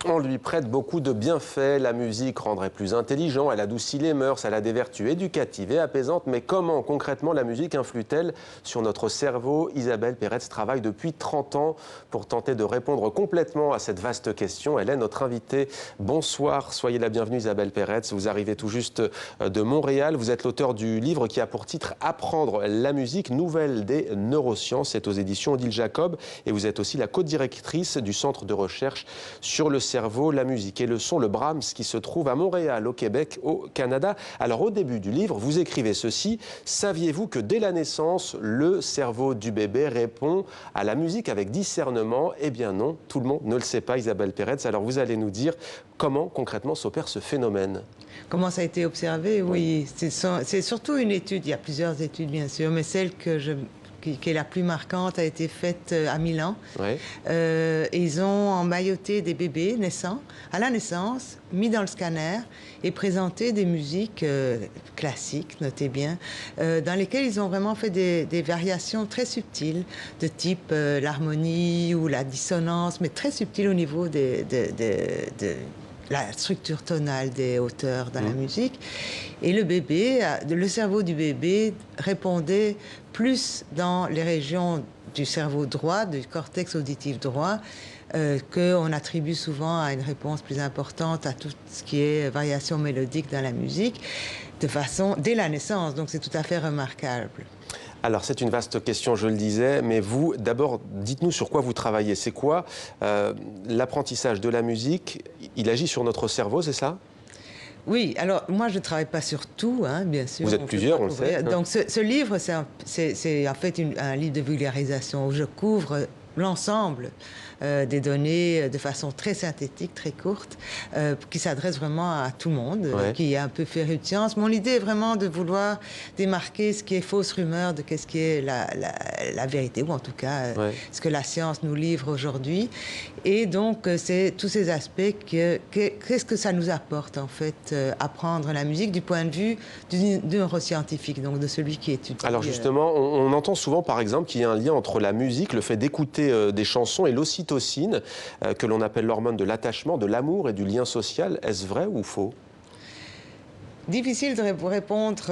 On lui prête beaucoup de bienfaits, la musique rendrait plus intelligent, elle adoucit les mœurs, elle a des vertus éducatives et apaisantes, mais comment concrètement la musique influe-t-elle sur notre cerveau? Isabelle Peretz travaille depuis 30 ans pour tenter de répondre complètement à cette vaste question. Elle est notre invitée. Bonsoir, soyez la bienvenue Isabelle Peretz, vous arrivez tout juste de Montréal, vous êtes l'auteur du livre qui a pour titre « Apprendre la musique, nouvelle des neurosciences », c'est aux éditions Odile Jacob, et vous êtes aussi la co-directrice du centre de recherche sur le cerveau, la musique et le son, le Brahms, qui se trouve à Montréal, au Québec, au Canada. Alors au début du livre, vous écrivez ceci: saviez-vous que dès la naissance, le cerveau du bébé répond à la musique avec discernement? Eh bien non, tout le monde ne le sait pas, Isabelle Peretz. Alors vous allez nous dire comment concrètement s'opère ce phénomène. Comment ça a été observé? Oui, c'est surtout une étude, il y a plusieurs études bien sûr, mais celle qui est la plus marquante a été faite à Milan. Ouais. Ils ont emmailloté des bébés naissants à la naissance, mis dans le scanner et présenté des musiques classiques, notez bien, dans lesquelles ils ont vraiment fait des variations très subtiles de type l'harmonie ou la dissonance, mais très subtiles au niveau de la structure tonale des hauteurs dans la musique. Et le cerveau du bébé répondait plus dans les régions du cerveau droit, du cortex auditif droit, qu'on attribue souvent à une réponse plus importante à tout ce qui est variation mélodique dans la musique, dès la naissance. Donc c'est tout à fait remarquable. Alors, c'est une vaste question, je le disais, mais vous, d'abord, dites-nous sur quoi vous travaillez. C'est quoi l'apprentissage de la musique? Il agit sur notre cerveau, c'est ça? Oui, alors moi je ne travaille pas sur tout, hein, bien sûr. Vous êtes plusieurs, on le sait. Donc ce livre, c'est en fait un livre de vulgarisation où je couvre l'ensemble des données de façon très synthétique, très courte, qui s'adresse vraiment à tout le monde, Ouais. qui est un peu féru de science. Mon idée est vraiment de vouloir démarquer ce qui est fausse rumeur de ce qui est la vérité, ou en tout cas Ouais. ce que la science nous livre aujourd'hui. Et donc, c'est tous ces aspects, qu'est-ce que ça nous apporte, en fait, apprendre la musique du point de vue du neuroscientifique, donc de celui qui étudie. Alors justement, on entend souvent, par exemple, qu'il y a un lien entre la musique, le fait d'écouter des chansons et l'ocytocine, que l'on appelle l'hormone de l'attachement, de l'amour et du lien social. Est-ce vrai ou faux? Difficile de vous répondre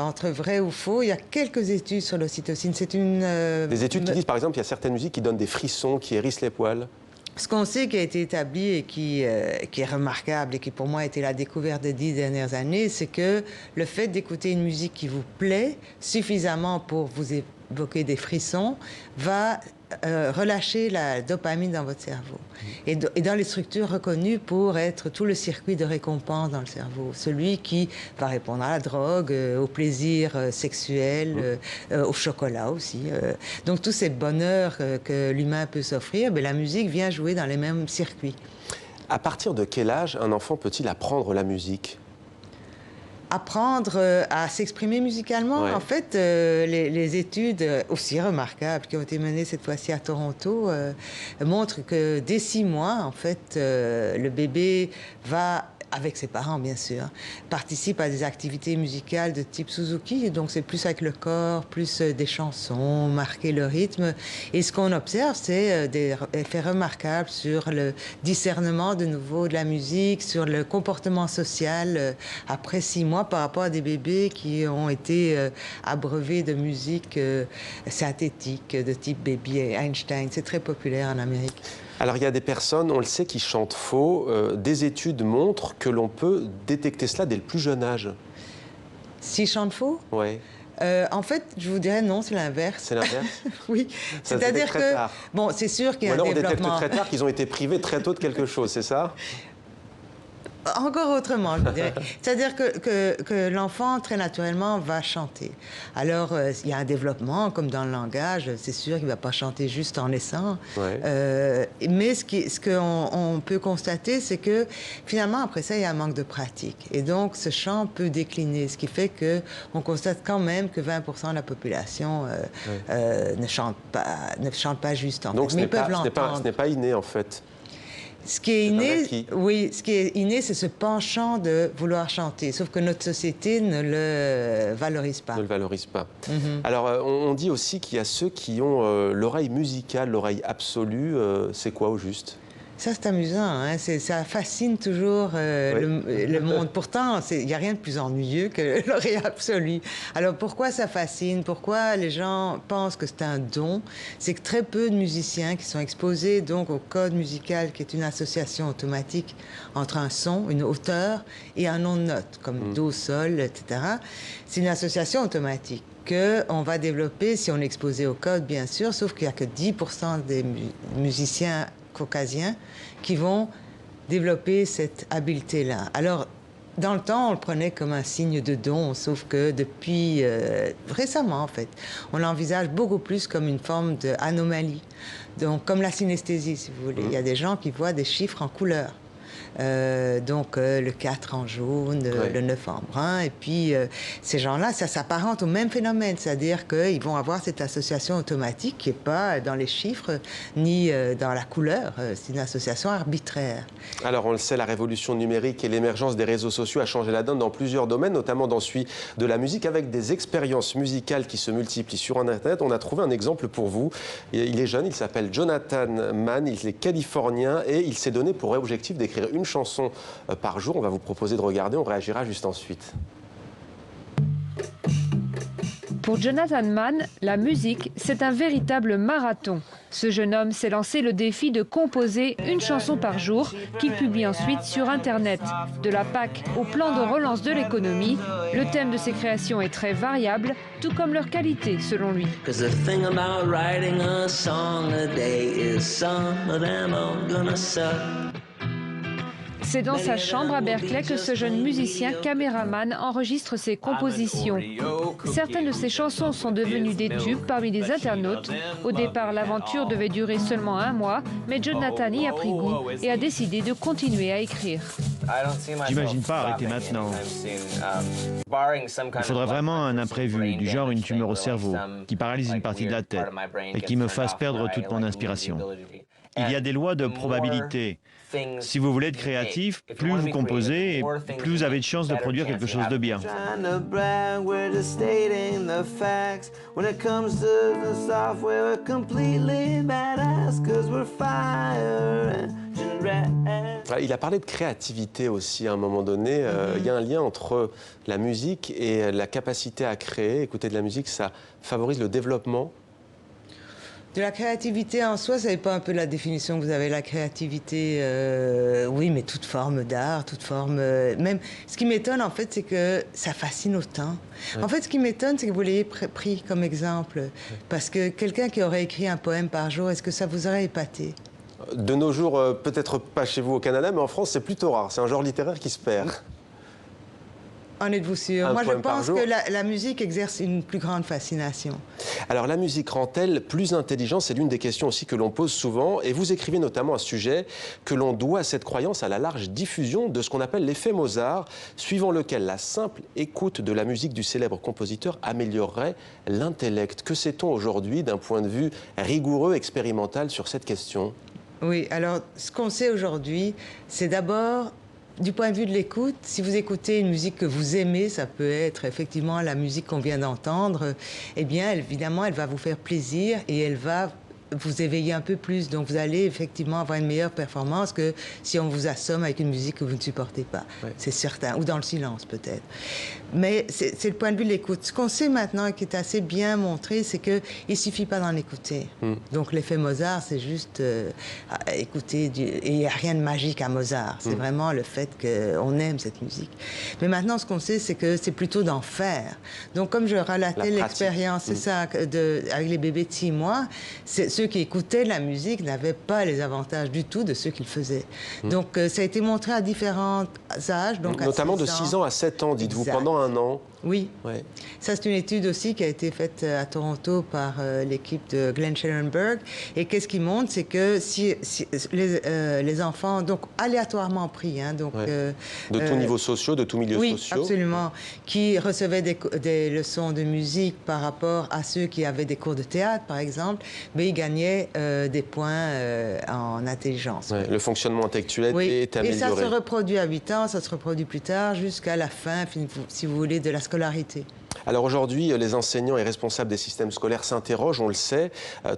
entre vrai ou faux. Il y a quelques études sur l'ocytocine. C'est Des études qui disent, par exemple, qu'il y a certaines musiques qui donnent des frissons, qui hérissent les poils. Ce qu'on sait qui a été établi et qui est remarquable et qui pour moi a été la découverte des 10 dernières années, c'est que le fait d'écouter une musique qui vous plaît suffisamment pour vous évoquer des frissons va relâcher la dopamine dans votre cerveau. Et dans les structures reconnues pour être tout le circuit de récompense dans le cerveau. Celui qui va répondre à la drogue, au plaisir sexuel, au chocolat aussi. Donc tous ces bonheurs que l'humain peut s'offrir, la musique vient jouer dans les mêmes circuits. À partir de quel âge un enfant peut-il apprendre la musique? Apprendre à s'exprimer musicalement. Ouais. En fait, les études aussi remarquables qui ont été menées cette fois-ci à Toronto montrent que dès 6 mois, en fait, le bébé va, avec ses parents bien sûr, participe à des activités musicales de type Suzuki. Donc c'est plus avec le corps, plus des chansons, marquer le rythme. Et ce qu'on observe, c'est des effets remarquables sur le discernement de nouveau de la musique, sur le comportement social après 6 mois par rapport à des bébés qui ont été abreuvés de musique synthétique de type Baby Einstein. C'est très populaire en Amérique. Alors, il y a des personnes, on le sait, qui chantent faux. Des études montrent que l'on peut détecter cela dès le plus jeune âge. S'ils chantent faux? Oui. En fait, je vous dirais non, c'est l'inverse. C'est l'inverse? Oui. C'est-à-dire que... Tard. Bon, c'est sûr qu'il y a un on développement... détecte très tard qu'ils ont été privés très tôt de quelque chose, c'est ça? Encore autrement, je dirais. C'est-à-dire que l'enfant, très naturellement, va chanter. Alors, il y a un développement, comme dans le langage, c'est sûr qu'il ne va pas chanter juste en naissant. Ouais. Mais ce qu'on peut constater, c'est que, finalement, après ça, il y a un manque de pratique. Et donc, ce chant peut décliner, ce qui fait qu'on constate quand même que 20% de la population ne chante pas juste, en Donc, fait. Mais ils peuvent l'entendre. ce n'est pas inné, en fait. Ce qui est inné, oui, ce qui est inné, c'est ce penchant de vouloir chanter. Sauf que notre société ne le valorise pas. Ne le valorise pas. Alors, on dit aussi qu'il y a ceux qui ont l'oreille musicale, l'oreille absolue. C'est quoi au juste? Ça, c'est amusant, hein? Ça fascine toujours le monde. Pourtant, il n'y a rien de plus ennuyeux que le lauréat absolu. Alors, pourquoi ça fascine? Pourquoi les gens pensent que c'est un don? C'est que très peu de musiciens qui sont exposés donc au code musical, qui est une association automatique entre un son, une hauteur et un nom de note, comme do, sol, etc. C'est une association automatique qu'on va développer si on est exposé au code, bien sûr, sauf qu'il n'y a que 10% des musiciens caucasiens qui vont développer cette habileté-là. Alors, dans le temps, on le prenait comme un signe de don, sauf que depuis récemment, en fait, on l'envisage beaucoup plus comme une forme d'anomalie. Donc, comme la synesthésie, si vous voulez. Il y a des gens qui voient des chiffres en couleur. Le 4 en jaune, le 9 en brun. Et puis, ces gens-là, ça s'apparente au même phénomène, c'est-à-dire qu'ils vont avoir cette association automatique qui n'est pas dans les chiffres ni dans la couleur. C'est une association arbitraire. Alors, on le sait, la révolution numérique et l'émergence des réseaux sociaux a changé la donne dans plusieurs domaines, notamment dans celui de la musique, avec des expériences musicales qui se multiplient sur Internet. On a trouvé un exemple pour vous. Il est jeune, il s'appelle Jonathan Mann, il est californien et il s'est donné pour objectif d'écrire une chanson par jour. On va vous proposer de regarder, on réagira juste ensuite. Pour Jonathan Mann, la musique, c'est un véritable marathon. Ce jeune homme s'est lancé le défi de composer une chanson par jour qu'il publie ensuite sur Internet. De la PAC au plan de relance de l'économie, le thème de ses créations est très variable, tout comme leur qualité selon lui. C'est dans sa chambre à Berkeley que ce jeune musicien caméraman enregistre ses compositions. Certaines de ses chansons sont devenues des tubes parmi les internautes. Au départ, l'aventure devait durer seulement 1 mois, mais Jonathan y a pris goût et a décidé de continuer à écrire. J'imagine pas arrêter maintenant. Il faudrait vraiment un imprévu, du genre une tumeur au cerveau, qui paralyse une partie de la tête et qui me fasse perdre toute mon inspiration. Il y a des lois de probabilité. Si vous voulez être créatif, plus vous composez et plus vous avez de chances de produire quelque chose de bien. Il a parlé de créativité aussi à un moment donné. Il y a un lien entre la musique et la capacité à créer. Écouter de la musique, ça favorise le développement. De la créativité en soi, ça n'est pas un peu la définition que vous avez, la créativité, oui, mais toute forme d'art, toute forme... même, ce qui m'étonne, en fait, c'est que ça fascine autant. Ouais. En fait, ce qui m'étonne, c'est que vous l'ayez pris comme exemple. Ouais. Parce que quelqu'un qui aurait écrit un poème par jour, est-ce que ça vous aurait épaté? De nos jours, peut-être pas chez vous au Canada, mais en France, c'est plutôt rare. C'est un genre littéraire qui se perd. En êtes-vous sûr? Moi, je pense que la musique exerce une plus grande fascination. Alors, la musique rend-elle plus intelligente? C'est l'une des questions aussi que l'on pose souvent. Et vous écrivez notamment un sujet que l'on doit à cette croyance à la large diffusion de ce qu'on appelle l'effet Mozart, suivant lequel la simple écoute de la musique du célèbre compositeur améliorerait l'intellect. Que sait-on aujourd'hui d'un point de vue rigoureux, expérimental sur cette question? Oui, alors, ce qu'on sait aujourd'hui, c'est d'abord... Du point de vue de l'écoute, si vous écoutez une musique que vous aimez, ça peut être effectivement la musique qu'on vient d'entendre, eh bien, évidemment, elle va vous faire plaisir et elle va vous éveiller un peu plus. Donc, vous allez effectivement avoir une meilleure performance que si on vous assomme avec une musique que vous ne supportez pas. Ouais. C'est certain. Ou dans le silence, peut-être. Mais c'est le point de vue de l'écoute. Ce qu'on sait maintenant, qui est assez bien montré, c'est qu'il ne suffit pas d'en écouter. Donc, l'effet Mozart, c'est juste écouter. Et il n'y a rien de magique à Mozart. C'est vraiment le fait qu'on aime cette musique. Mais maintenant, ce qu'on sait, c'est que c'est plutôt d'en faire. Donc, comme je relatais l'expérience, c'est ça, avec les bébés de 6 mois, ceux qui écoutaient la musique n'avaient pas les avantages du tout de ceux qui le faisaient. Donc, ça a été montré à différents âges. Donc notamment de 6 ans à 7 ans, dites-vous, pendant 1 an. Oui. Ouais. Ça, c'est une étude aussi qui a été faite à Toronto par l'équipe de Glenn Schellenberg. Et qu'est-ce qui montre? C'est que si les enfants, donc aléatoirement pris, hein, donc, de tous niveaux sociaux, de tous milieux sociaux. Oui, absolument, qui recevaient des leçons de musique par rapport à ceux qui avaient des cours de théâtre, par exemple, mais ils gagnaient des points en intelligence. Ouais, le fonctionnement intellectuel est amélioré. Et ça se reproduit à 8 ans, ça se reproduit plus tard, jusqu'à la fin, si vous voulez, de la scolarité. Alors aujourd'hui, les enseignants et responsables des systèmes scolaires s'interrogent, on le sait.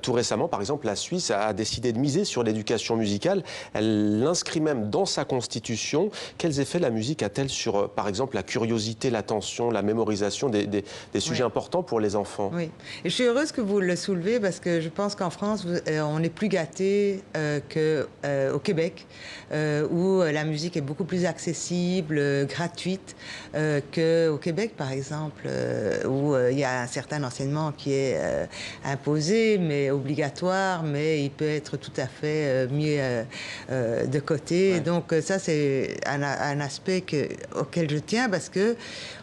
Tout récemment, par exemple, la Suisse a décidé de miser sur l'éducation musicale. Elle l'inscrit même dans sa constitution. Quels effets la musique a-t-elle sur, par exemple, la curiosité, l'attention, la mémorisation des sujets importants pour les enfants? Oui, et je suis heureuse que vous le soulevez parce que je pense qu'en France, on est plus gâtés qu'au Québec, où la musique est beaucoup plus accessible, gratuite, qu'au Québec, par exemple, où il y a un certain enseignement qui est imposé, mais obligatoire, mais il peut être tout à fait mis de côté. Ouais. Donc ça, c'est un aspect auquel je tiens parce que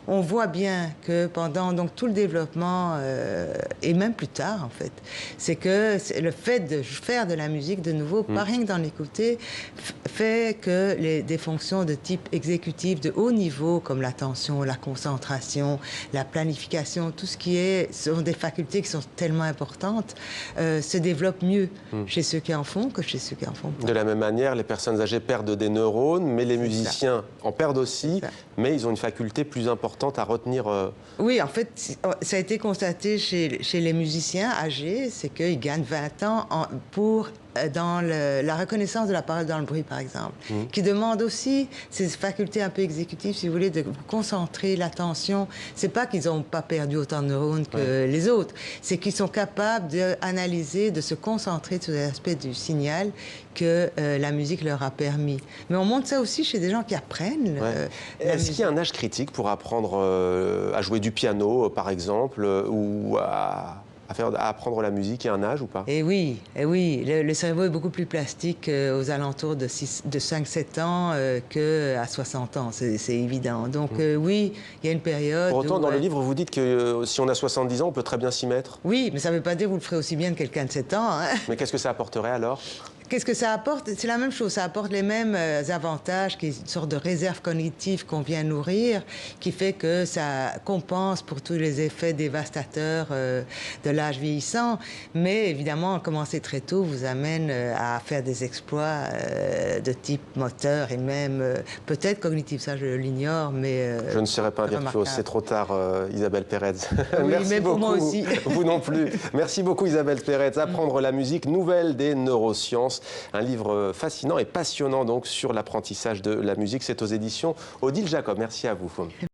on voit bien que pendant tout le développement, et même plus tard en fait, c'est que le fait de faire de la musique de nouveau, pas rien que d'en écouter, fait que des fonctions de type exécutif de haut niveau, comme l'attention, la concentration, la planification, tout ce qui sont des facultés qui sont tellement importantes, se développent mieux chez ceux qui en font que chez ceux qui en font pas. De la même manière, les personnes âgées perdent des neurones, mais les musiciens en perdent aussi, mais ils ont une faculté plus importante à retenir. Oui, en fait, ça a été constaté chez les musiciens âgés, c'est qu'ils gagnent 20 ans dans la reconnaissance de la parole dans le bruit, par exemple, qui demande aussi ces facultés un peu exécutives, si vous voulez, de concentrer l'attention. C'est pas qu'ils n'ont pas perdu autant de neurones que les autres, c'est qu'ils sont capables d'analyser, de se concentrer sur les aspects du signal que la musique leur a permis. Mais on montre ça aussi chez des gens qui apprennent. Est-ce qu'il y a un âge critique pour apprendre à jouer du piano, par exemple, ou à apprendre la musique? Il y a un âge ou pas? Eh oui, le cerveau est beaucoup plus plastique aux alentours de 5-7 ans qu'à 60 ans, c'est évident. Donc oui, il y a une période. Pour autant, dans le livre, vous dites que si on a 70 ans, on peut très bien s'y mettre. Oui, mais ça ne veut pas dire que vous le ferez aussi bien que quelqu'un de 7 ans. Hein. Mais qu'est-ce que ça apporterait alors? Qu'est-ce que ça apporte? C'est la même chose, ça apporte les mêmes avantages, qui est une sorte de réserve cognitive qu'on vient nourrir, qui fait que ça compense pour tous les effets dévastateurs de l'âge vieillissant. Mais évidemment, commencer très tôt vous amène à faire des exploits de type moteur et même peut-être cognitif, ça je l'ignore, mais... je ne serai pas un virtuose, c'est trop tard, Isabelle Pérez. Oui, merci mais pour beaucoup. Moi aussi. Vous non plus. Merci beaucoup Isabelle Pérez. Apprendre la musique, nouvelle des neurosciences. Un livre fascinant et passionnant donc sur l'apprentissage de la musique. C'est aux éditions Odile Jacob. Merci à vous.